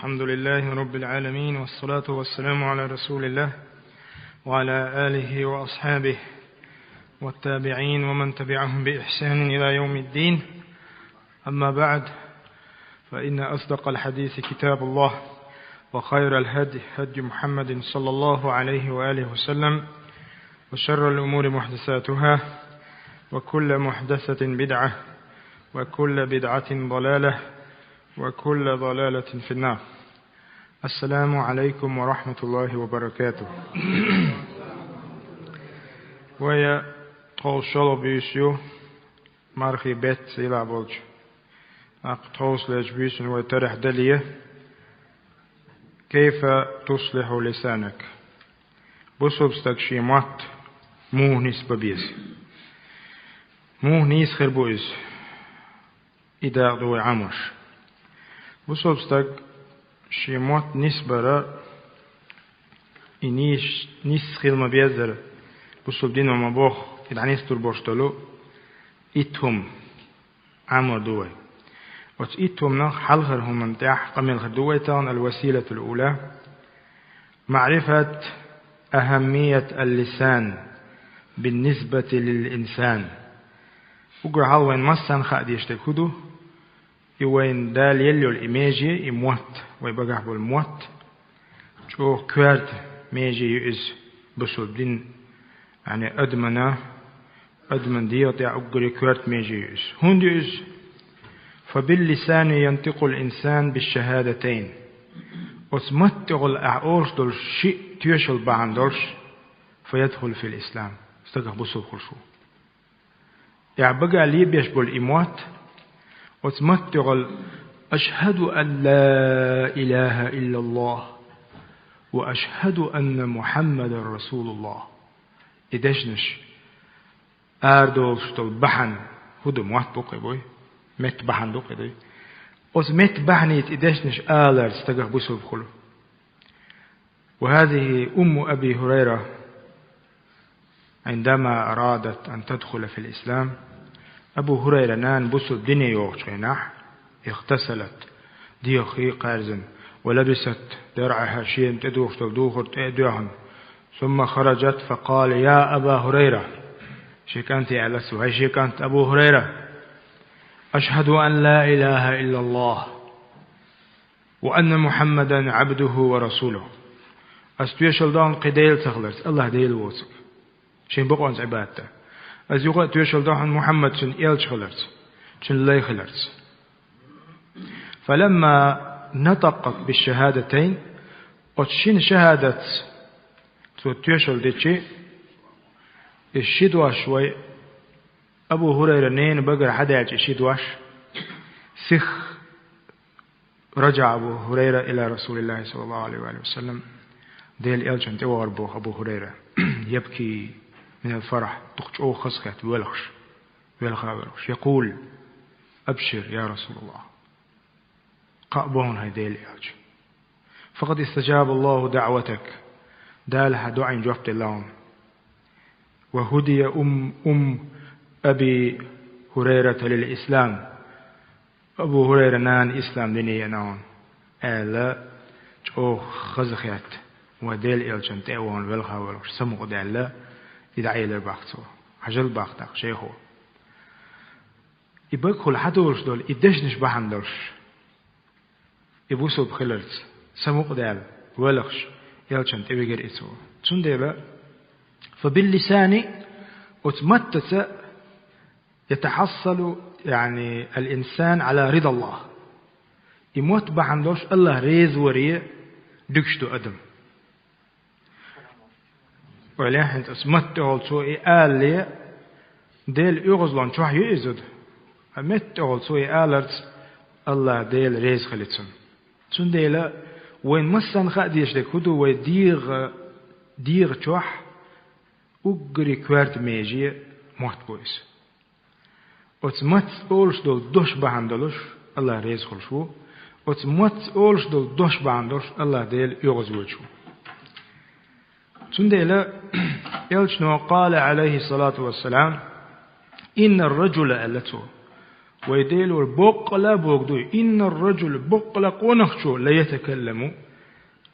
الحمد لله رب العالمين، والصلاة والسلام على رسول الله وعلى آله وأصحابه والتابعين ومن تبعهم بإحسان إلى يوم الدين. أما بعد، فإن أصدق الحديث كتاب الله، وخير الهدي هدي محمد صلى الله عليه وآله وسلم، وشر الأمور محدثاتها، وكل محدثة بدعة، وكل بدعة ضلالة، وكل ضلالة في النار. السلام عليكم ورحمة الله وبركاته. ويا توصل بيسيو مرخي بيت سيلا بولج توصل بيسيو وترح دلية كيف تصلح لسانك بصوب ستكشيمات مو نسبة بيز مو نيس خربوز إذا دوي عمش بصوب ستك شيمات نسبة إنيش نيس خير ما بيزر بصوب دين وما بوخ إذا نستر بوشتلو إتهم عمر دوي وإتهم نخ حلغرهم من تاح قميل خدويتان. الوسيلة الأولى معرفة أهمية اللسان بالنسبة للإنسان. وقر هالوين مسان خاد يشتكدو يوين دال يليو الإيماجي يموت ويبقى بالموت شو كوارت ميجي يؤز بصوب دين يعني أدمن ديوت يا أقر كوارت ميجي يؤز هون يؤز. فباللسان ينطق الإنسان بالشهادتين وسمتغ الأعورش دول شيء تيشل بعندرش فيدخل في الإسلام استقه بصوب خلشو يعني بقى لي بيشبه الإموات وسمتغ أشهد أن لا إله إلا الله وأشهد أن محمد رسول الله إدشنش أردول شتول بحن هدو موات بقى بوي مت بحن دوقي دي أس مت بحنيت إدشنش آلر استقه بصوب خلو. وهذه أم أبي هريرة عندما أرادت أن تدخل في الإسلام. أبو هريرة نان بصوب دنيا يوغشيناح اغتسلت ديوخي قارزن ولبست درعها شيء تدوخ تدوخ تدوهن ثم خرجت فقال يا أبا هريرة شكانت على سوهي شكانت أبو هريرة أشهد أن لا إله إلا الله وأن محمدا عبده ورسوله. أستويشل دان قديل تخلص الله ديل ووسك شين بقونس عبادته أز يقول تويشل دان محمد شن إيل خلص شن لي خلص. فلما نطقت بالشهادتين وشين شهادة تويشل ديتشي الشدوى شوي أبو هريرة نين بقر حداج الشدواش سخ. رجع أبو هريرة إلى رسول الله صلى الله عليه وآله وسلم ديل إلجن توار بو أبو هريرة يبكي من الفرح تقشو خسخت ولخش يقول أبشر يا رسول الله قابون هاي ديل إلجن فقد استجاب الله دعوتك دالها دعين جوفت اللهم وهدي أم أبي هريرة للإسلام. أبو هريرة نان إسلام دينية نان ألا جو خزخيات وديل إلجن تأوان والخا سمو دالا يدعي للباقتو حجل باقتاق شيخو يبقى الحدورش دول يدشنش بحندرش يبوسو بخلرت سمو دال ولخش إلجن تبقر إتو تنديلا. فباللسان أتمتت يتحصل يعني الإنسان على رضا الله. يموت بحندوش الله ريز وريه دكشتو أدم وليه انت اسمت أولسوئي آل لي ديل يغزلون شوح يئزد أمت أولسوئي آلرت الله ديل ريز خليتسن تون ديلا وين مسان خاديش ديك هدو ويديغ شوح أقري كوارت ميجي موت بويس وتمت أولش دول دوش بحندلوش الله ريز خلشو وتمت أولش دول دوش بحندلوش الله ديل يغزوشو. تنديلا يلشنو قال عليه الصلاة والسلام إن الرجل ألته ويديلور بقلا بوغدو إن الرجل بقلا قونخشو لا يتكلم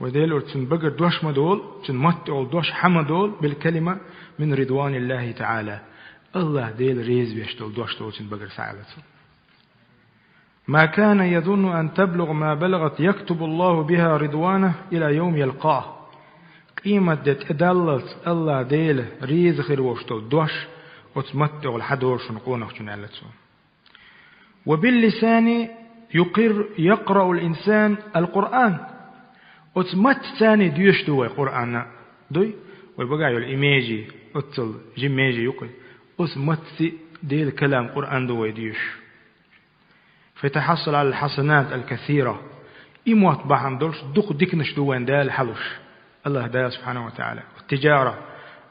ويديلور تنبقر دوش مدول تنمتعول دوش حمدول بالكلمة من رضوان الله تعالى الله ديل ريز بيشتول دوش دول تنبقر سعبته ما كان يظن أن تبلغ ما بلغت يكتب الله بها رضوانه إلى يوم يلقاه قيمة دت أدلت الله ديل ريز خير وشتول دوش وتمتعول حدور شنقونخ شنالتو وباللسان يقرأ الإنسان القرآن وتمت ثاني ديوش دوي قرآن دوي ويبقى الإيميجي أتصل جيميجي يقول وتمت ديل كلام قرآن دوي ديوش فتحصل على الحسنات الكثيرة إموات بحن دولش دق ديكنش دوين دال حلوش الله دال سبحانه وتعالى التجارة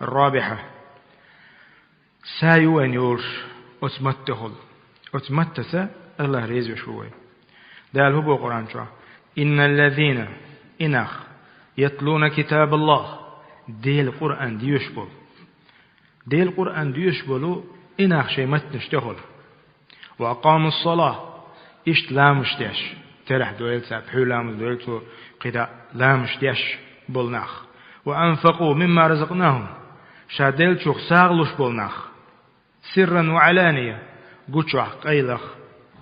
الرابحة سايوين يورش وتمتهل وتمتسا الله ريز وشوي دال هو قرآن شو إن الذين إنخ يتلون كتاب الله ديل قرآن ديشبل ديل قرآن ديشبلو إنخ شيء متنشتهل وأقاموا الصلاة إشت لامشتش ترح دويل ساب حولام دويل تو قدا لامشتش بولناخ وأنفقوا مما رزقناهم شاديل شوخ ساغلوش بولناخ سرا وعلانية قوشوح قيلخ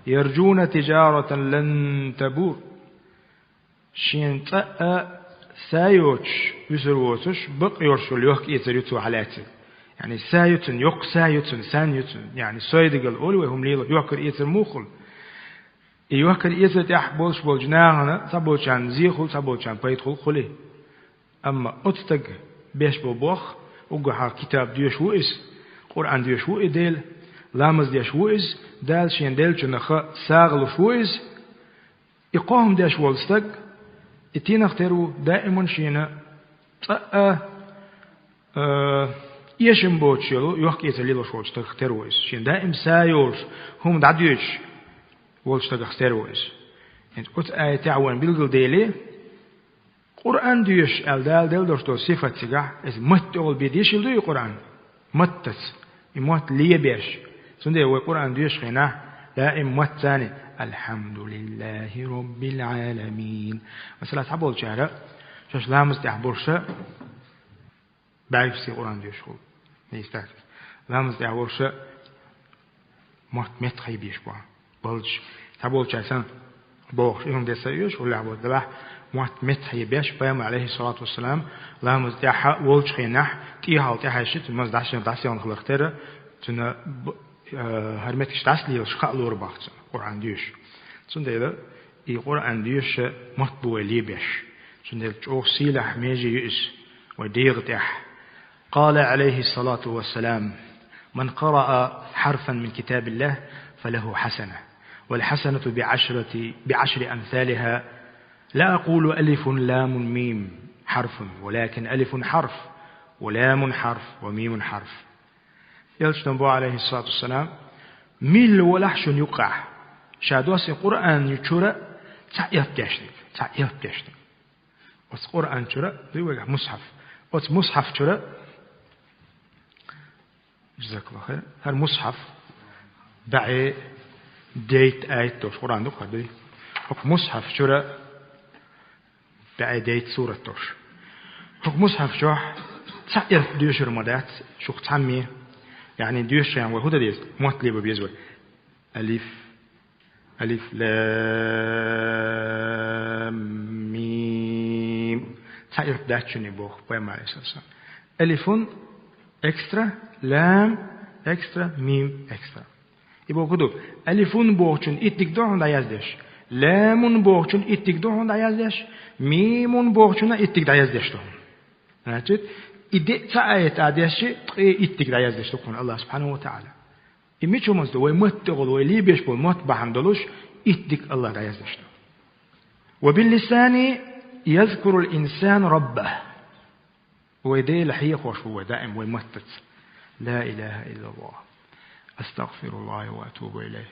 يرجون تجارة لن تبور شين تأ سايوش يسروتش بق يرشو اليوك يتريتو حالاتي يعني سايوتن يوك سايوتن سانيوتن يعني سايدق الأول وهم ليلو يوكر يتر موخل يوكر يتر تحبولش بولجناهنا تبولشان زيخل تبولشان بيتخل خلي أما أتتق بيش بوبوخ وقها كتاب ديوش وإس قرآن ديوش وإديل لامز ديش وإز دال شين ديل جنخ ساغلوش وإز إقاهم ديش والستق اتين اختروا دائما شينا يشم بوتشيلو يوحك يتليلوش والستق اختروا إز شين دائم سايوش هم دعديوش والستق اختروا إز انت قلت آية تعوان بلغل ديلي قرآن ديوش الدال ديل دوشتو صفة سيقع إز متقل بيديش يلدوي قرآن متس إموت ليبيش سندي وقرآن ديوش خينا دائم متاني الحمد لله رب العالمين مثلا تحبول شهر شاش لامز تحبولش بعيف سي قرآن ديوش خول نيستاك لامز تحبولش مت خيبيش بوا بلج تحبول شاسان بوخ إنهم دي سيوش ولا عبود دبح مت خيبيش بيام عليه الصلاة والسلام لامز تحا ولج خيناح تيها وتيها شت مز دعسيان خلقتره تنا هرمتش دعسلي وشخاء لورباخت قرآن ديوش سنديلا إي قرآن ديوش مطبوع ليبيش سنديل تشوف سيلح ميجي يئس وديغ تح قال عليه الصلاة والسلام من قرأ حرفا من كتاب الله فله حسنة والحسنة بعشر أمثالها لا أقول ألف لام ميم حرف ولكن ألف حرف ولام حرف وميم حرف يلش نبو عليه الصلاة والسلام ميل ولحشن يقع شادوس القرآن يشورا تعيف تشتك وس قرآن شورا بيوجه مصحف وس مصحف شورا جزاك الله خير هالمصحف بعي ديت آية توش قرآن دوك هدي حك مصحف شورا بعي ديت سورة توش حك مصحف شوح تعيف ديوش رمضات شوخ تعمي يعني ديوش يعني وهذا ديس موتلي ببيزول ألف لام ميم تعرف داتشني بوخ بيم عليه السلام ألف إكسترا لام إكسترا ميم إكسترا يبقى كده ألف بوخشن إتك دهون دا يزدش لام بوخشن إتك دهون دا يزدش ميم بوخشن إتك دا يزدش دهون نعتقد إدي تعيت عديشة إتك دا يزدش دهون الله سبحانه وتعالى إميشو مزدو ويمتغل ويليبيش بالموت بحمدلوش إتك الله دا يزدش وباللسان يذكر الإنسان ربه ويدي لحيق وشوه دائم ويمتت لا إله إلا الله أستغفر الله وأتوب إليه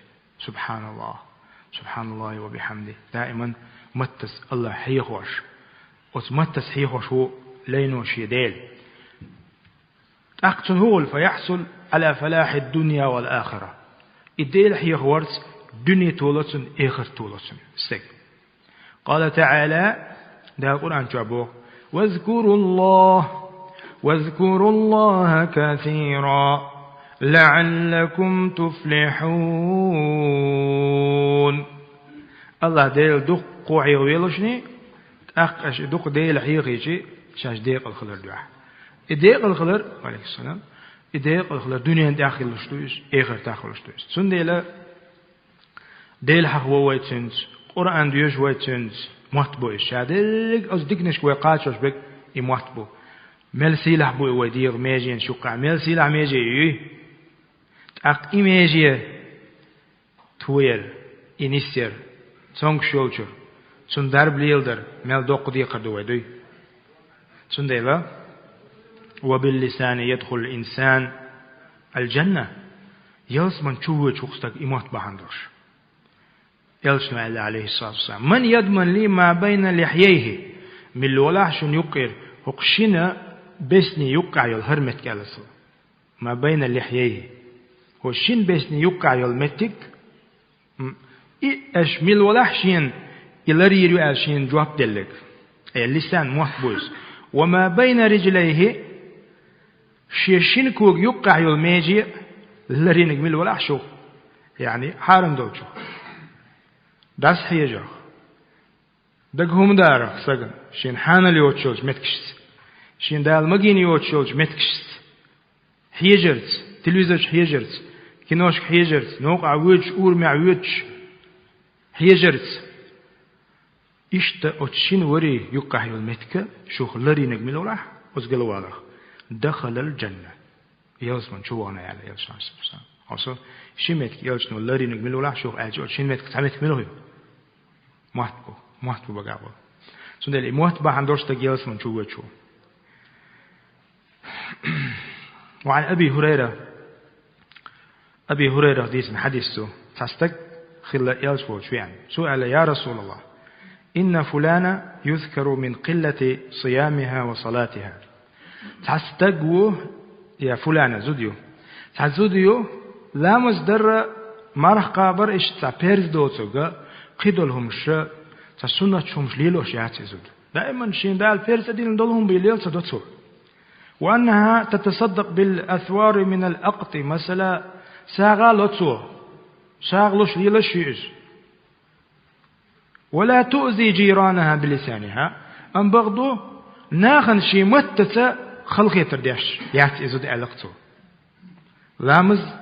سبحان الله وبحمده دائما متس الله حيق وش وتمتس حيق وشو لينوش يديل أقتل هول فيحصل على فلاح الدنيا والآخرة إديل حيق ورس دنيا تولسن آخر تولسن استك. قال تعالى ده القرآن جابوه واذكروا الله كثيرا لعلكم تفلحون. الله ديل دق قوعي ويلشني أخش دق ديل حيقي شاش ديق الخلر دعاء ديق الخلر عليه السلام ديق الخلر دنيا داخل لشتويش آخر داخل لشتويش سن ديل حق وويتشنز قرآن ديوش ويتشنز محتبوش هذا أز ديكنش ويقاتش بك محتبو مل سيلح بو وديغ ميجين شقع مل سيلح ميجي أق إيميجي توير إنيسير سونك شولشر سن درب ليلدر مل دوق دي قردو ودوي سن ديلا وباللسان يدخل الإنسان الجنة يلس من شوه شخصتك إمات بحندرش يلس نعلى عليه الصلاة والسلام من يضمن لي ما بين لحييه من الولاح شن يقر هقشنا بسني يقع يلهرمت كالسل ما بين لحييه هو شين بسني يقع يلمتك إيش من الولاح شين يلريرو أشين جواب دلك اللسان محبوس وما بين رجليه شين كوك يقع يلميجي لرينك من الولاح شو يعني حارم دوجو داس حيجا دقهم دارك سجن شين حانا ليوتشوج متكشت شين دال مجين يوتشوج متكشت حيجرت تلفزيون حيجرت كنوش حيجرت نوقع وجه أور مع وجه حيجرت إشت أتشين وري يقع يلمتك شوخ لرينك من الولاح وزقلواله دخل الجنة يلزمن شو أنا على يلزمن أصلا شيمتك يلزمن لرينك من الولاح شوخ أجو شيمتك تعملك منه محتبو بقابل سندل محتبو عندوش تجلس من شو وجهه. وعن أبي هريرة ديس حديثه تستك خلا يلزفو شويان سؤال يا رسول الله إن فلانا يذكر من قلة صيامها وصلاتها تستقو يا فلانا زوديو تزوديو لا مصدر مرح قابر إيش تبيرز دوتوغا قيدولهم شا تسنة شمش ليلوش يعتزود دائما شين دا الفيرس دين دولهم بيليل تدوتو وأنها تتصدق بالأثوار من الأقط مثلا ساغا لوتو ساغلوش ليلوش يعز ولا تؤذي جيرانها بلسانها أم بغضو ناخن شي متتا خلقي ترديش يعتزود ألقتو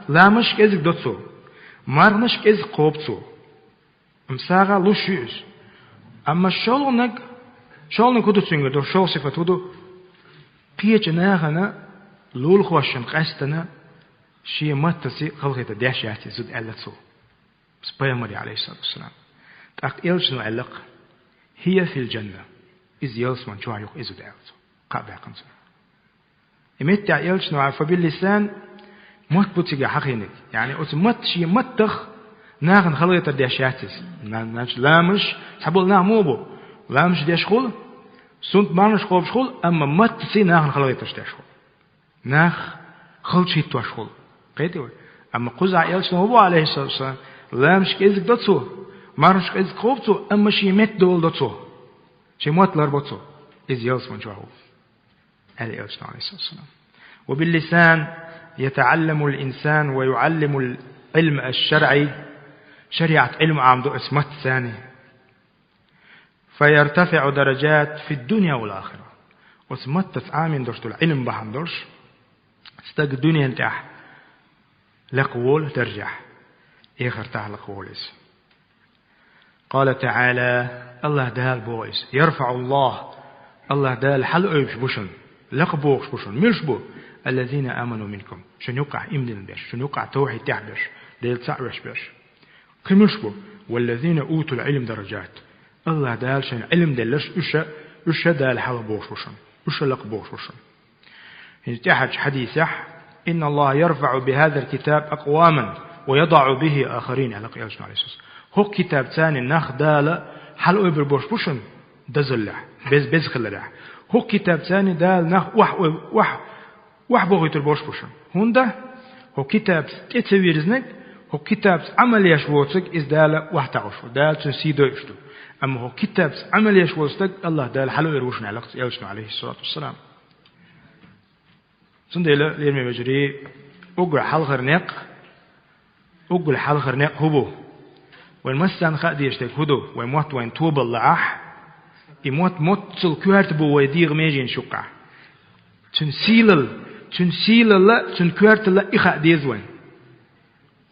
لامش كيزك دوتو مارنش كيزك قوبتو مساغا لوشيز أما شولنك كدو تسنجر دو شول صفة دو بيج ناغنا لول خوشن قاستنا شيء متسي خلقه تداش ياتي زود ألتو سبيامري عليه الصلاة والسلام تاق إلشنو ألق هي في الجنة إذ يلس من شوعيق إزود ألتو قابع قنصر إمتع إلشنو عفا باللسان مت بوتيجا حقينك يعني أتمت شيء متخ ناخن خلقه تداش ياتيس لامش حبول نعموبو لامش ديش خول سنت مانش خوب شخول أما متسي ناخن خلقه تشتاش خول ناخ خلشي توش خول قيتي أما قزع يلشنو هو عليه الصلاة والسلام لامش كيزك دوتسو مانش كيزك خوبتو أما شي مت دول دوتسو شي موت لربوتسو إذ يلس من جوهو هذا يلشنو عليه الصلاة والسلام وباللسان يتعلم الإنسان ويعلم العلم الشرعي شريعة علم عمدو اسمت ثاني فيرتفع درجات في الدنيا والآخرة واسمت تسعامين درشت العلم بحندرش استق الدنيا انتاح لقول ترجح إخر تاح لقوليس قال تعالى الله دال بويس يرفع الله دال حلقش بوشن لقبوش بوشن ملشبو الذين آمنوا منكم شن يقع إمدن بيش شن يقع توحي تحبش ديل تعرش بيش كمشبو والذين أوتوا العلم درجات الله دال شن علم دلش إشا دال حل بوشوشن إشا لق بوشوشن تحج حديثح إن الله يرفع بهذا الكتاب أقواما ويضع به آخرين على قيالشنا عليه السلام هو كتاب ثاني ناخ دال حل إبر بوشوشن دزلح بز خللح هو كتاب ثاني دال ناخ وح بوغيت البوشوشن هوندا هو كتاب تتويرزنك هو كتاب عمل يشوتك إز دال وحتعشو دال تنسيدو يشتو أما هو كتاب عمل يشوتك الله دال حلو يروشنا على يوسنا عليه الصلاة والسلام سنديلا ليرمي مجري أقول حال خرنق أقول حال خرنق هبو والمسان خادي يشتك هدو ويموت وين توب الله يموت موت الكوارت بو ويدير ميجين شقع تنسيل الله تنكوارت الله إخاء ديزوين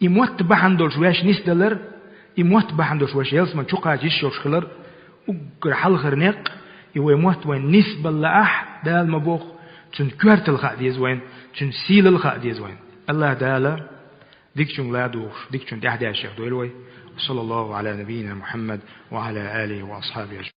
يموت بحندول شويش نسدلر يموت بحندول شويش يلس من شقع جيش شوشخلر أقول حال خرنق يموت وين نسب الله دال مبوخ تنكوارت الخاء ديزوين تنسيل الخاء ديزوين الله دالا ديكشن لا دوش ديكشن دي أحد الشيخ دولوي صلى الله على نبينا محمد وعلى آله وأصحابه أجمعين.